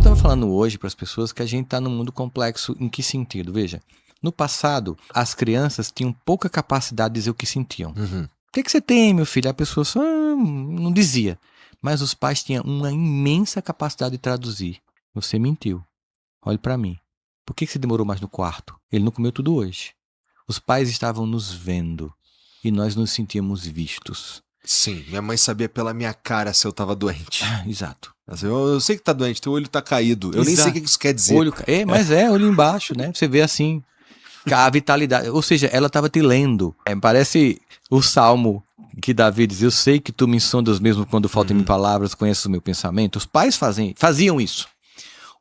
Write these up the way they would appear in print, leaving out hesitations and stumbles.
estava falando hoje para as pessoas que a gente está num mundo complexo. Em que sentido? Veja, no passado, as crianças tinham pouca capacidade de dizer o que sentiam. Uhum. O que você tem, meu filho? A pessoa só não dizia. Mas os pais tinham uma imensa capacidade de traduzir. Você mentiu. Olhe para mim. Por que você demorou mais no quarto? Ele não comeu tudo hoje. Os pais estavam nos vendo e nós nos sentíamos vistos. Sim, minha mãe sabia pela minha cara se eu tava doente. Exato. Assim, eu sei que tá doente, teu olho tá caído. Eu nem sei o que isso quer dizer. Mas olho embaixo, né? Você vê assim, a vitalidade. Ou seja, ela estava te lendo. Parece o salmo que Davi diz: eu sei que tu me sondas mesmo quando faltam em mim palavras, conheces o meu pensamento. Os pais faziam isso.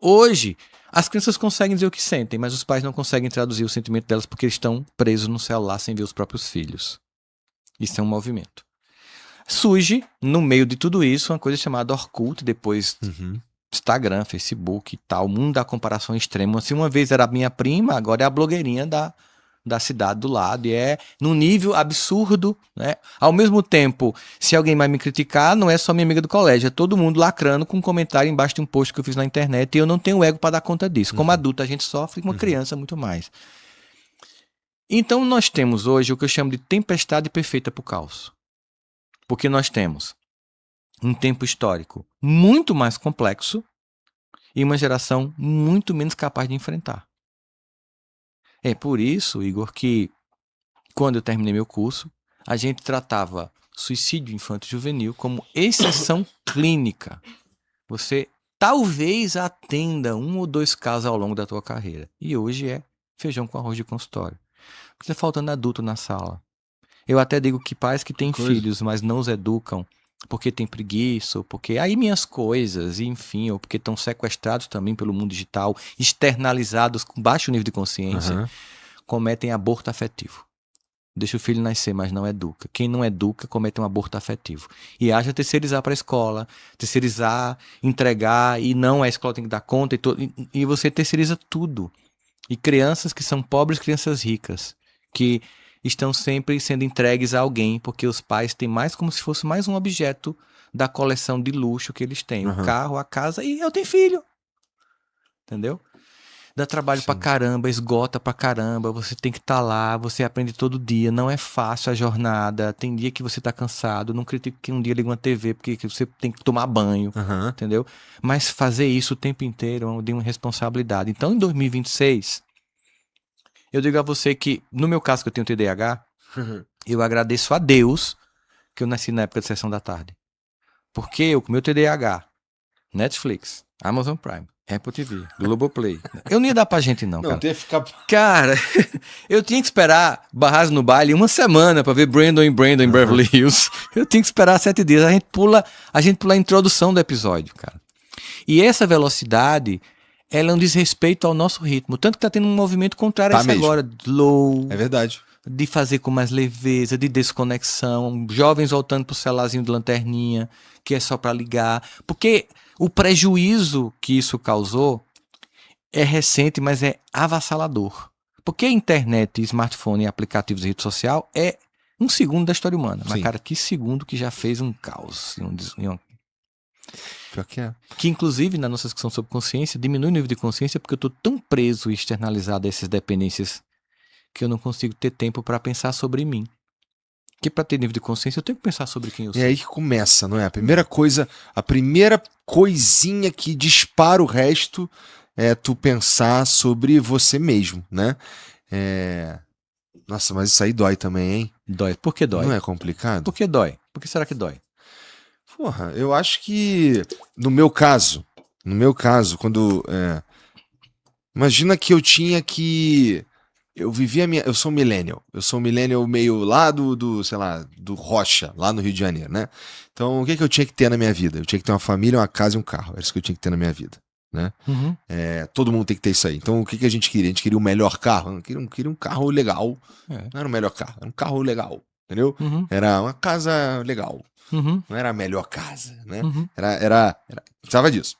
Hoje, as crianças conseguem dizer o que sentem, mas os pais não conseguem traduzir o sentimento delas porque eles estão presos no celular sem ver os próprios filhos. Isso é um movimento. Surge, no meio de tudo isso, uma coisa chamada Orkut, depois Instagram, Facebook e tal, o mundo da comparação extrema. Se uma vez era a minha prima, agora é a blogueirinha da cidade do lado, e é num nível absurdo, né? Ao mesmo tempo, se alguém vai me criticar, não é só minha amiga do colégio, é todo mundo lacrando com um comentário embaixo de um post que eu fiz na internet, e eu não tenho ego para dar conta disso. Como adulto, a gente sofre, como criança, muito mais. Então, nós temos hoje o que eu chamo de tempestade perfeita para o caos. Porque nós temos um tempo histórico muito mais complexo e uma geração muito menos capaz de enfrentar. É por isso, Igor, que quando eu terminei meu curso, a gente tratava suicídio infanto-juvenil como exceção clínica. Você talvez atenda 1 ou 2 casos ao longo da tua carreira. E hoje é feijão com arroz de consultório. Porque está faltando adulto na sala. Eu até digo que pais que têm filhos, mas não os educam porque tem preguiça, ou porque aí minhas coisas, enfim, ou porque estão sequestrados também pelo mundo digital, externalizados com baixo nível de consciência, cometem aborto afetivo. Deixa o filho nascer, mas não educa. Quem não educa comete um aborto afetivo. E haja terceirizar para a escola, terceirizar, entregar, e não a escola tem que dar conta, e você terceiriza tudo. E crianças que são pobres, crianças ricas, que estão sempre sendo entregues a alguém, porque os pais têm mais como se fosse mais um objeto da coleção de luxo que eles têm. O carro, a casa, e eu tenho filho. Entendeu? Dá trabalho pra caramba, esgota pra caramba, você tem que estar lá, você aprende todo dia, não é fácil a jornada, tem dia que você tá cansado, não critico que um dia liga uma TV porque você tem que tomar banho, entendeu? Mas fazer isso o tempo inteiro é uma responsabilidade. Então, em 2026... eu digo a você que, no meu caso que eu tenho TDAH, eu agradeço a Deus que eu nasci na época de sessão da tarde. Porque eu, com meu TDAH, Netflix, Amazon Prime, Apple TV, Globoplay, eu não ia dar pra gente não, cara. Tem que ficar... Cara, eu tinha que esperar Barras no Baile 1 semana pra ver Brandon em Beverly Hills. Eu tinha que esperar 7 dias. A gente pula a introdução do episódio, cara. E essa velocidade... ela é um desrespeito ao nosso ritmo. Tanto que tá tendo um movimento contrário a isso agora. Low. É verdade. De fazer com mais leveza, de desconexão. Jovens voltando pro celularzinho de lanterninha, que é só para ligar. Porque o prejuízo que isso causou é recente, mas é avassalador. Porque a internet, smartphone, aplicativos e rede social é 1 segundo da história humana. Mas, cara, que segundo que já fez um caos. Pior que é. Que, inclusive, na nossa discussão sobre consciência, diminui o nível de consciência porque eu estou tão preso e externalizado a essas dependências que eu não consigo ter tempo para pensar sobre mim. Que para ter nível de consciência eu tenho que pensar sobre quem eu sou. É aí que começa, não é? A primeira coisinha que dispara o resto é tu pensar sobre você mesmo, né? Nossa, mas isso aí dói também, hein? Dói. Por que dói? Não é complicado? Por que dói? Por que será que dói? Porra, eu acho que no meu caso, quando imagina que eu tinha que eu sou um millennial meio lá sei lá, do Rocha, lá no Rio de Janeiro, né? Então, o que eu tinha que ter na minha vida? Eu tinha que ter uma família, uma casa e um carro. Era isso que eu tinha que ter na minha vida, né? Todo mundo tem que ter isso aí. Então, o que a gente queria? A gente queria o melhor carro? Eu queria um carro legal. Não era o melhor carro, era um carro legal, entendeu? Era uma casa legal. Não era a melhor casa, né? Precisava disso.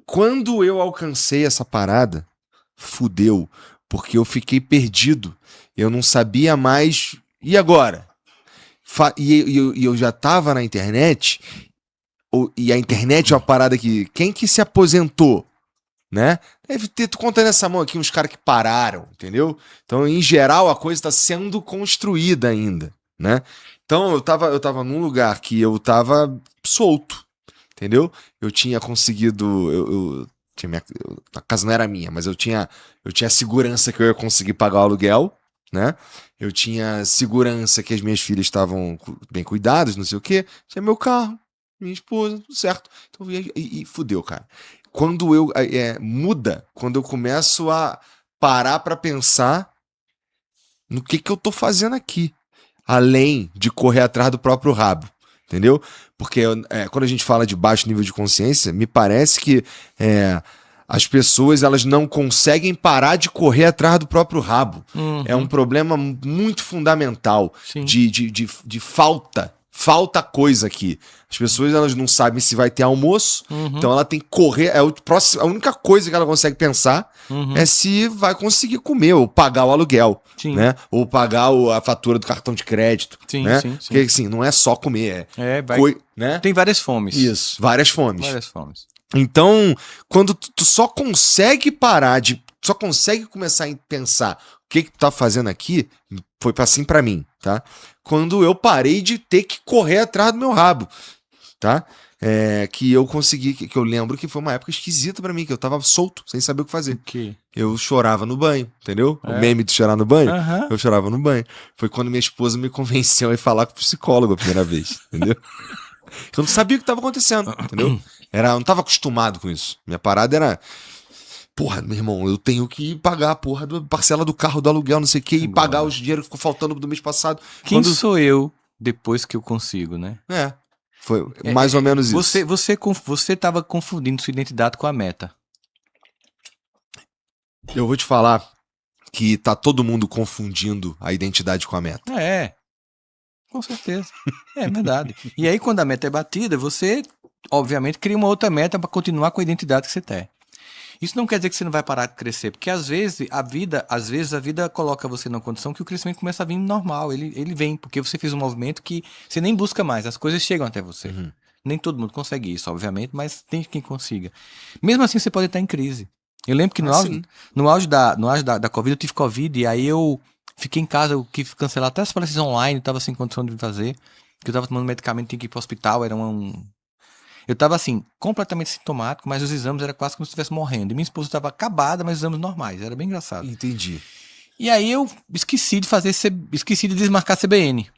Quando eu alcancei essa parada, fudeu, porque eu fiquei perdido. Eu não sabia mais. E agora? E eu já tava na internet, e a internet é uma parada que... quem que se aposentou né? Deve ter, tô contando essa mão aqui, uns caras que pararam, entendeu? Então, em geral, a coisa está sendo construída ainda, né? Então, eu tava num lugar que eu tava solto, entendeu? Eu tinha conseguido, tinha a casa não era minha, mas eu tinha segurança que eu ia conseguir pagar o aluguel, né? Eu tinha segurança que as minhas filhas estavam bem cuidadas, não sei o quê. Tinha meu carro, minha esposa, tudo certo. Então, e fudeu, cara. Quando muda, quando eu começo a parar pra pensar no que eu tô fazendo aqui, além de correr atrás do próprio rabo, entendeu? Porque quando a gente fala de baixo nível de consciência, me parece que as pessoas elas não conseguem parar de correr atrás do próprio rabo. É um problema muito fundamental Sim. de falta coisa aqui. As pessoas elas não sabem se vai ter almoço, então ela tem que correr. A única coisa que ela consegue pensar é se vai conseguir comer ou pagar o aluguel, Sim. né? Ou pagar a fatura do cartão de crédito, Sim, né? sim, sim. Porque assim, não é só comer, né? Tem várias fomes. Isso, várias fomes. Várias fomes. Então, quando tu só consegue só consegue começar a pensar o que tu tá fazendo aqui, foi assim pra mim, tá? Quando eu parei de ter que correr atrás do meu rabo, tá? Que eu consegui, que eu lembro que foi uma época esquisita pra mim, que eu tava solto, sem saber o que fazer. Que? Eu chorava no banho, entendeu? O meme de chorar no banho, eu chorava no banho. Foi quando minha esposa me convenceu a ir falar com o psicólogo a primeira vez, entendeu? Eu não sabia o que estava acontecendo, entendeu? Eu não estava acostumado com isso. Minha parada era... Porra, meu irmão, eu tenho que pagar a porra da parcela do carro, do aluguel, não sei o quê, e pagar os dinheiro que ficou faltando do mês passado. Quem sou eu depois que eu consigo, né? Foi mais ou menos isso. Você estava confundindo sua identidade com a meta. Eu vou te falar que tá todo mundo confundindo a identidade com a meta. Com certeza. É verdade. E aí, quando a meta é batida, você, obviamente, cria uma outra meta para continuar com a identidade que você tem. Isso não quer dizer que você não vai parar de crescer, porque às vezes a vida coloca você numa condição que o crescimento começa a vir normal. Ele vem, porque você fez um movimento que você nem busca mais, as coisas chegam até você. Nem todo mundo consegue isso, obviamente, mas tem quem consiga. Mesmo assim, você pode estar em crise. Eu lembro que no auge da Covid, eu tive Covid, e aí eu fiquei em casa, eu quis cancelar até as palestras online, eu tava sem condição de fazer, porque eu tava tomando medicamento, tinha que ir pro hospital, eu tava assim, completamente sintomático, mas os exames era quase como se estivesse morrendo. E minha esposa tava acabada, mas exames normais, era bem engraçado. Entendi. E aí eu esqueci de desmarcar a CBN.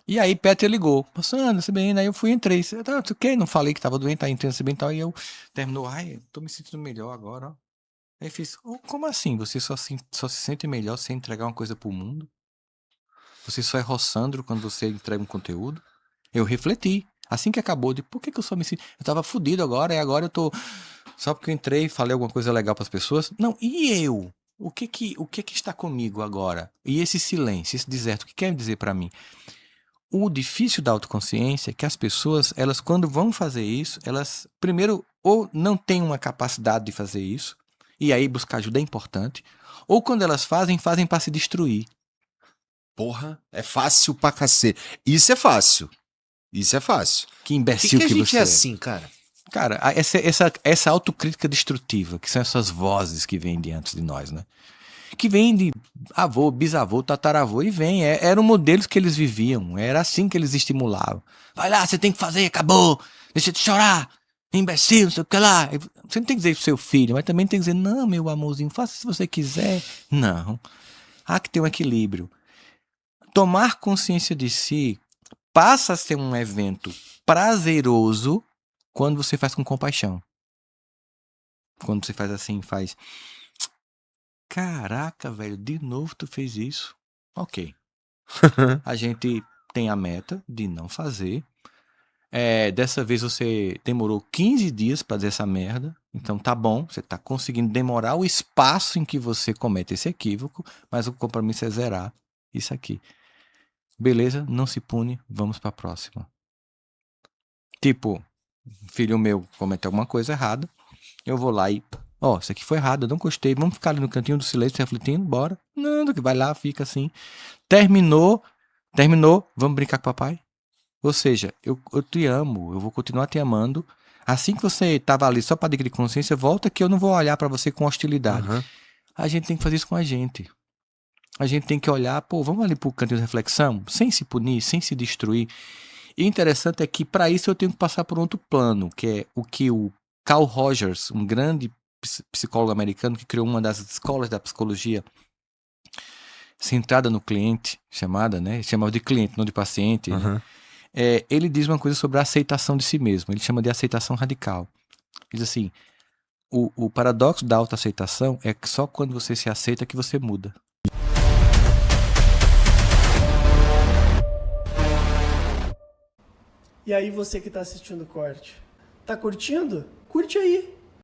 E aí Peter ligou, passando a CBN, aí eu entrei. Não falei que tava doente, aí entrei na CBN e tal, e eu terminou, tô me sentindo melhor agora, ó. Aí fiz, como assim? Você só se sente melhor sem entregar uma coisa pro mundo? Você só é Rossandro quando você entrega um conteúdo? Eu refleti. Assim que acabou, por que eu só me sinto... Eu tava fudido agora, e agora eu tô... Só porque eu entrei e falei alguma coisa legal pras pessoas? Não, e eu? O que está comigo agora? E esse silêncio, esse deserto, o que quer dizer pra mim? O difícil da autoconsciência é que as pessoas, elas quando vão fazer isso, elas primeiro ou não têm uma capacidade de fazer isso, e aí buscar ajuda é importante, ou quando elas fazem para se destruir. Porra, é fácil pra cacete. Isso é fácil. Que imbecil que a gente você é assim, cara? Cara, essa autocrítica destrutiva, que são essas vozes que vêm diante de nós, né? Que vem de avô, bisavô, tataravô, e vem. Eram modelos que eles viviam, era assim que eles estimulavam. Vai lá, você tem que fazer, acabou, deixa de chorar, imbecil, não sei o que lá. Você não tem que dizer pro seu filho, mas também tem que dizer, não, meu amorzinho, faça se você quiser. Não. Há que ter um equilíbrio. Tomar consciência de si passa a ser um evento prazeroso quando você faz com compaixão. Quando você faz assim, caraca, velho, de novo tu fez isso? Ok. A gente tem a meta de não fazer. Dessa vez você demorou 15 dias pra dizer essa merda. Então tá bom, você tá conseguindo demorar o espaço em que você comete esse equívoco, mas o compromisso é zerar isso aqui. Beleza, não se pune, vamos pra próxima. Tipo, filho meu cometeu alguma coisa errada, eu vou lá e... isso aqui foi errado, eu não gostei, vamos ficar ali no cantinho do silêncio refletindo, bora. Não, que vai lá, fica assim. Terminou, vamos brincar com o papai? Ou seja, eu te amo, eu vou continuar te amando, Assim que você tava ali só para adquirir consciência, volta que eu não vou olhar para você com hostilidade. Aham. A gente tem que fazer isso com a gente. A gente tem que olhar, pô, vamos ali pro canto de reflexão, sem se punir, sem se destruir. E o interessante é que para isso eu tenho que passar por outro plano, que é o que o Carl Rogers, um grande psicólogo americano que criou uma das escolas da psicologia centrada no cliente, chamava de cliente, não de paciente, né? Aham. Ele diz uma coisa sobre a aceitação de si mesmo, ele chama de aceitação radical. Ele diz assim, o paradoxo da autoaceitação é que só quando você se aceita que você muda. E aí você que tá assistindo o corte, tá curtindo? Curte aí.